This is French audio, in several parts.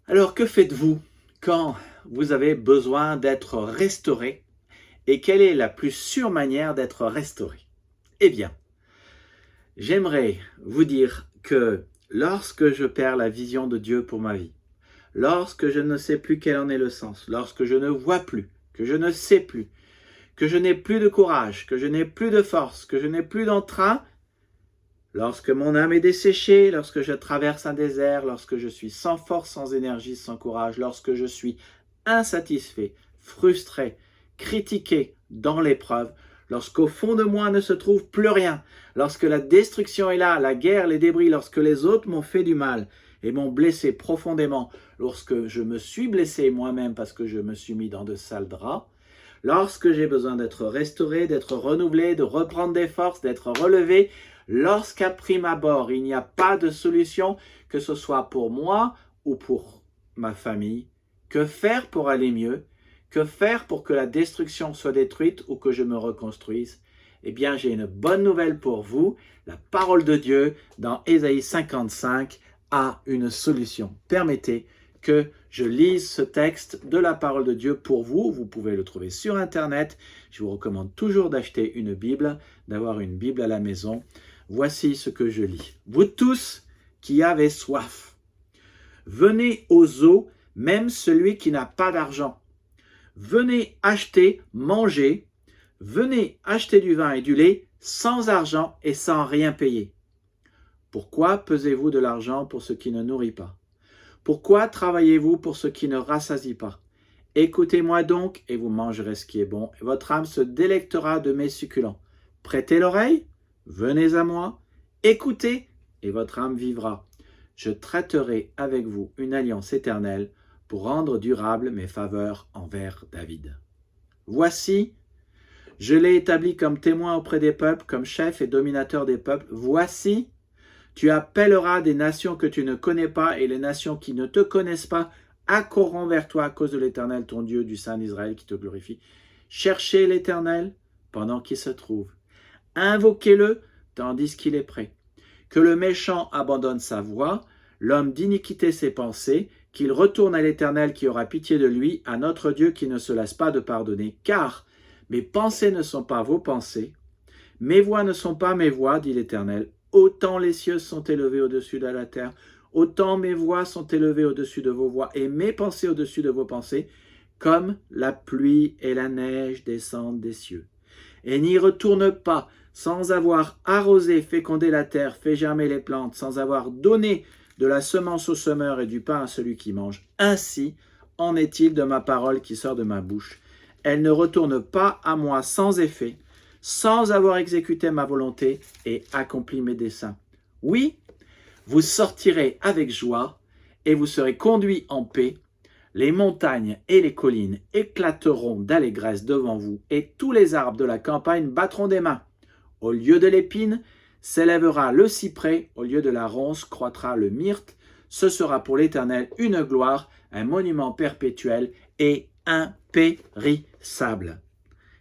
Alors, que faites-vous quand vous avez besoin d'être restauré et quelle est la plus sûre manière d'être restauré? Eh bien, j'aimerais vous dire que lorsque je perds la vision de Dieu pour ma vie, lorsque je ne sais plus quel en est le sens, lorsque je ne vois plus, que je ne sais plus, que je n'ai plus de courage, que je n'ai plus de force, que je n'ai plus d'entrain, lorsque mon âme est desséchée, lorsque je traverse un désert, lorsque je suis sans force, sans énergie, sans courage, lorsque je suis insatisfait, frustré, critiqué dans l'épreuve, lorsqu'au fond de moi ne se trouve plus rien, lorsque la destruction est là, la guerre, les débris, lorsque les autres m'ont fait du mal et m'ont blessé profondément, lorsque je me suis blessé moi-même parce que je me suis mis dans de sales draps, lorsque j'ai besoin d'être restauré, d'être renouvelé, de reprendre des forces, d'être relevé, lorsqu'à prime abord, il n'y a pas de solution, que ce soit pour moi ou pour ma famille, que faire pour aller mieux? Que faire pour que la destruction soit détruite ou que je me reconstruise? Eh bien, j'ai une bonne nouvelle pour vous. La parole de Dieu dans Ésaïe 55 a une solution. Permettez que je lise ce texte de la parole de Dieu pour vous. Vous pouvez le trouver sur Internet. Je vous recommande toujours d'acheter une Bible, d'avoir une Bible à la maison. Voici ce que je lis. Vous tous qui avez soif, venez aux eaux, même celui qui n'a pas d'argent. Venez acheter, manger. Venez acheter du vin et du lait sans argent et sans rien payer. Pourquoi pesez-vous de l'argent pour ce qui ne nourrit pas? Pourquoi travaillez-vous pour ce qui ne rassasie pas? Écoutez-moi donc et vous mangerez ce qui est bon, et votre âme se délectera de mes succulents. Prêtez l'oreille, venez à moi, écoutez, et votre âme vivra. Je traiterai avec vous une alliance éternelle pour rendre durables mes faveurs envers David. Voici, je l'ai établi comme témoin auprès des peuples, comme chef et dominateur des peuples. Voici, tu appelleras des nations que tu ne connais pas, et les nations qui ne te connaissent pas accourront vers toi à cause de l'Éternel, ton Dieu, du Saint d'Israël qui te glorifie. Cherchez l'Éternel pendant qu'il se trouve. Invoquez-le tandis qu'il est prêt. Que le méchant abandonne sa voie, l'homme d'iniquité ses pensées, qu'il retourne à l'Éternel qui aura pitié de lui, à notre Dieu qui ne se lasse pas de pardonner. Car mes pensées ne sont pas vos pensées, mes voies ne sont pas mes voies, dit l'Éternel. Autant les cieux sont élevés au-dessus de la terre, autant mes voies sont élevées au-dessus de vos voies, et mes pensées au-dessus de vos pensées, comme la pluie et la neige descendent des cieux. Et n'y retourne pas sans avoir arrosé, fécondé la terre, fait germer les plantes, sans avoir donné de la semence au semeur et du pain à celui qui mange. Ainsi en est-il de ma parole qui sort de ma bouche. Elle ne retourne pas à moi sans effet, sans avoir exécuté ma volonté et accompli mes desseins. Oui, vous sortirez avec joie et vous serez conduits en paix. Les montagnes et les collines éclateront d'allégresse devant vous, et tous les arbres de la campagne battront des mains. Au lieu de l'épine s'élèvera le cyprès, au lieu de la ronce croîtra le myrte. Ce sera pour l'Éternel une gloire, un monument perpétuel et impérissable.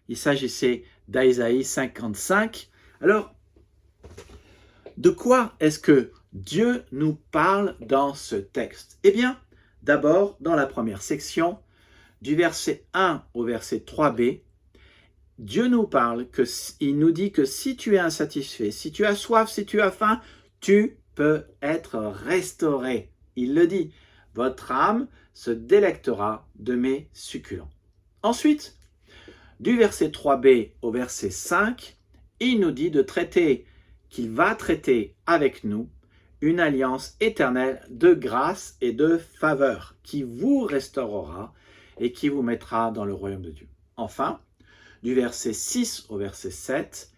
Il s'agissait d'Ésaïe 55. Alors, de quoi est-ce que Dieu nous parle dans ce texte? Eh bien, d'abord, dans la première section, du verset 1 au verset 3b, Dieu nous parle, il nous dit que si tu es insatisfait, si tu as soif, si tu as faim, tu peux être restauré. Il le dit, votre âme se délectera de mes succulents. Ensuite, du verset 3b au verset 5, il nous dit de traiter, qu'il va traiter avec nous une alliance éternelle de grâce et de faveur qui vous restaurera et qui vous mettra dans le royaume de Dieu. Enfin, du verset 6 au verset 7,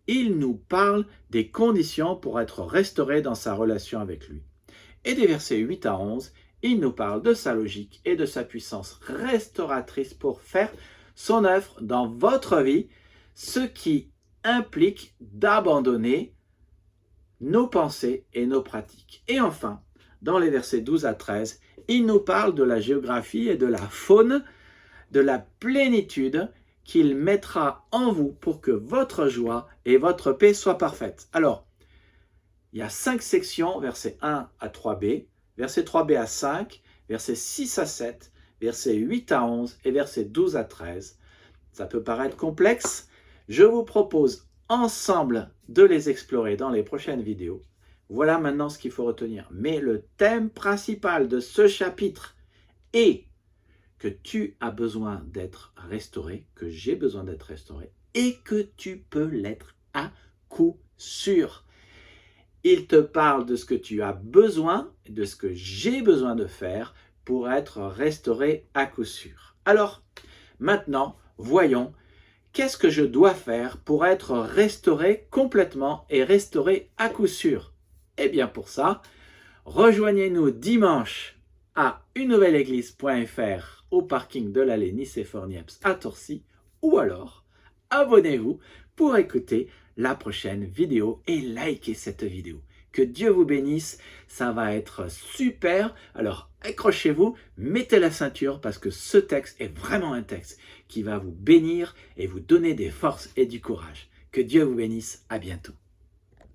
il nous parle des conditions pour être restauré dans sa relation avec lui. Et des versets 8 à 11, il nous parle de sa logique et de sa puissance restauratrice pour faire son œuvre dans votre vie, ce qui implique d'abandonner nos pensées et nos pratiques. Et enfin, dans les versets 12 à 13, il nous parle de la géographie et de la faune, de la plénitude qu'il mettra en vous pour que votre joie et votre paix soient parfaites. Alors, il y a 5 sections, versets 1 à 3b, verset 3b à 5, versets 6 à 7, versets 8 à 11 et versets 12 à 13. Ça peut paraître complexe. Je vous propose ensemble de les explorer dans les prochaines vidéos. Voilà maintenant ce qu'il faut retenir. Mais le thème principal de ce chapitre est que tu as besoin d'être restauré, que j'ai besoin d'être restauré, et que tu peux l'être à coup sûr. Il te parle de ce que tu as besoin, de ce que j'ai besoin de faire pour être restauré à coup sûr. Alors, maintenant, voyons, qu'est-ce que je dois faire pour être restauré complètement et restauré à coup sûr? Eh bien pour ça, rejoignez-nous dimanche à unenouvelle-église.fr au parking de l'allée Nicéphore-Niepce à Torcy, ou alors abonnez-vous pour écouter la prochaine vidéo et likez cette vidéo. Que Dieu vous bénisse, ça va être super. Alors accrochez-vous, mettez la ceinture parce que ce texte est vraiment un texte qui va vous bénir et vous donner des forces et du courage. Que Dieu vous bénisse, à bientôt.